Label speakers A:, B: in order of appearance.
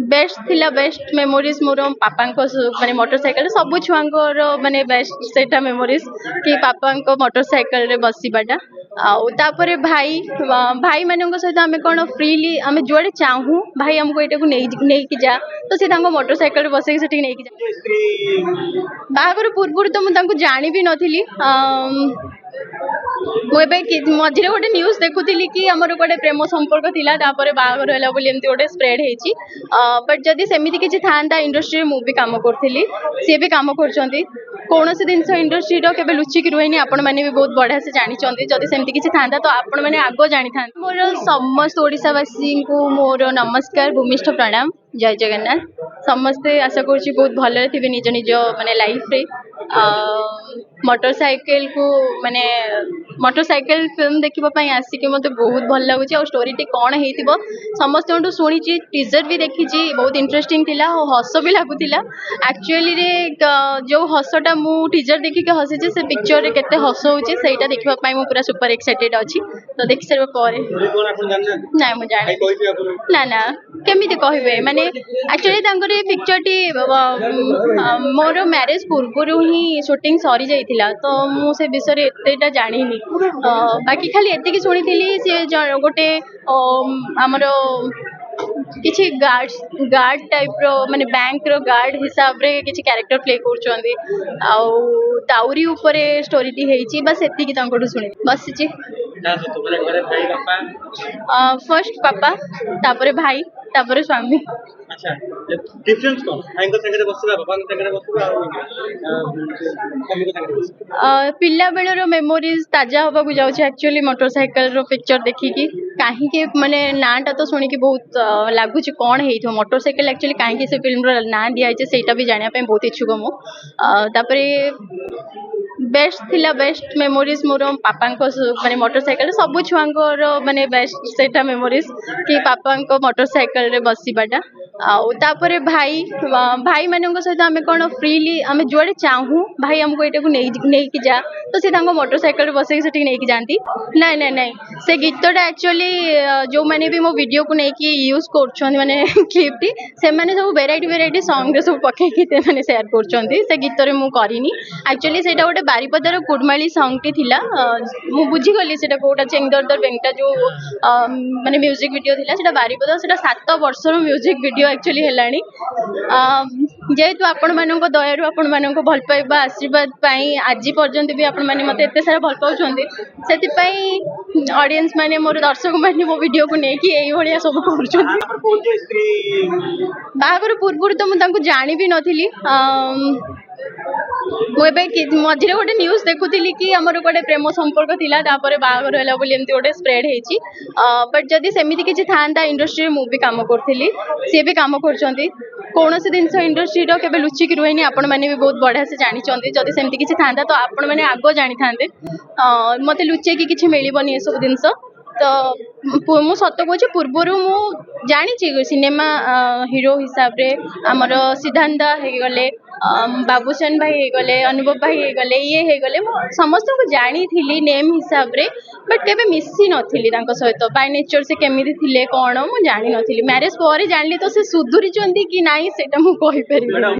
A: Best थिला best memories मोर पापा माने मोटरसाइकिल सब छुआंकर माने बेस्ट सेटा मेमोरीज कि पापा मोटरसाइकिल रे बसिबाटा आउे भाई भाई मान सहित आम कौन फ्रीली आम जुआड़े चाहू भाई आमको यहाँ को नहीं जा तो सी मोटरसाइकिल बसई से नहीं जा बाहागर पूर्व तो मुझे जानी भी नी मझे गोटे न्यूज देखुली कि आमर गोटे प्रेम संपर्क थिला तापर बाहागर है एमती गोटे स्प्रेड होती बट जदि सेमती किसी था इंडस्ट्री मु भी काम करी सी भी कम कर कौन सी जिन इंडस्ट्री के लुचिकी रुहेनी आपण मैंने भी बहुत बढ़िया से जानते जदि सेमती किसी था तो आपण मैंने आग जानी था मोर समस्त ओडावासी को मोर नमस्कार भूमिष्ठ प्रणाम जय जगन्नाथ समस्ते आशा करुँच बहुत भले थे निज निज माने लाइफ रे मोटरसाइकिल को माने मोटरसाइकिल फिल्म देखा आसिक मत बहुत भल लगुच आ स्टोरी टी कौन हो समस्त शुणी टीजर भी देखी बहुत इंटरेस्टिंग थिला और हस भी लगुला एक्चुअली रे जो हसटा मु टीजर देखिक हसी से पिक्चर रे केते हस होचे सेटा देखिबा मु पूरा सुपर एक्साइटेड अछि तो देख सारे पर ना मु जाने ना ना केमिति कहबे माने एक्चुअली तांकर ये पिक्चर टी मोर मैरिज पूर्व ही शूटिंग सरी जाइथिला तो मु से विषय एतेटा जानिनी बाकी खाली एतिकी शुणी सी गोटे आमर किसी गार्ड टाइप रो माने बैंक रो गार्ड हिसाब रे किसी कैरेक्टर प्ले करछोंदी दाउरी ऊपर स्टोरी टी हेची बस एतिकी तांकोटू शुणी बस जी फर्स्ट पापा तापरे भाई तापरे स्वामी
B: अच्छा डिफरेंस कौन भाई को संगे बसबा बाबा को संगे बसबा मम्मी को संगे बसबा
A: पिल्ला बेलर मेमोरीज ताजा होबा को जाउछ एक्चुअली मोटरसाइकिल रो पिक्चर देखी कि काहे के माने नाटा तो सुनी कि बहुत लागुच कौन हेइथो मोटरसाइकिल एक्चुअली काहे के से फिल्म रो ना दिया छै सेटा भी जानिया पे बहुत इच्छुक मु तापरे बेस्ट थिला बेस्ट मेमोरीज मोर पापा माने मोटरसाइकिल सब छुआंकर माने बेस्ट सेटा मेमोरीज कि पापा मोटरसाइकिल रे बसिबाटा आउे भाई भाई मान सहित आम कौन फ्रीली आम जुआड़े चाहू भाई आमको यहाँ को नहीं जा तो सी मोटरसाइकिल बसई से नहीं जाती ना ना ना से गीतटा एक्चुअली जो मैंने भी मो वीडियो को लेकिन यूज कर माने क्लिप टी से माने सब वेराइटी सॉन्ग सब पकईकि मैंने सेयार कर गीत रे मु करिनी एक्चुअली से गोटे बारिपदार कुड़माली सॉन्ग टी थिला मु बुझीगली से कोटा चेंगदर दर बेंगटा जो माने म्यूजिक वीडियो थिला सेटा बारिपदा सेटा 7 वर्षर म्यूजिक वीडियो एक्चुअली हेलानी जेहेतु आपण मानक दयारु आपण मानक भल पाइबा आशीर्वाद पाई आज पर्यंत भी आपण माने मते एते सारा भल पाउछन्ते सेति पई ऑडियंस माने मोर दर्शक माने मो वीडियो को नेकी एई भलिया सब करूछन्ते बाहागर पूर्व तो मु तांको जानि भी नथिली मझे गोटे न्यूज देखुली कि आमर गोटे प्रेम संपर्क थिला तापर बाहागर है एमती गोटे स्प्रेड होती बट जदि सेमती किसी था इंडस्ट्री मु भी काम करी सी भी कम कर कौन सी जिन इंडस्ट्री के लुचिकी रुहेनी आपण मैंने भी बहुत बढ़िया से जानते जदि सेमती किसी था तो आपण मैंने आग जानी था मत लुचेकी किसी मिलबनी ये सब जिनस तो मु सत कह पूर्वर मु जानी सिनेमा हीरो हिसाब रे आमर सिद्धांत हो गले बाबूशान भाई हो गले अनुभव भाई हो गले ये हो गले समस्त को जानी थी नेम हिसाब रे बट केबे मिसी नथिली तांको सहित बाय नेचर से केमिति थिले कोन मु जानी नथिली मैरिज पर जानली तो से सुधुरी चंदी कि नाही सेटा मु कहि परिबे।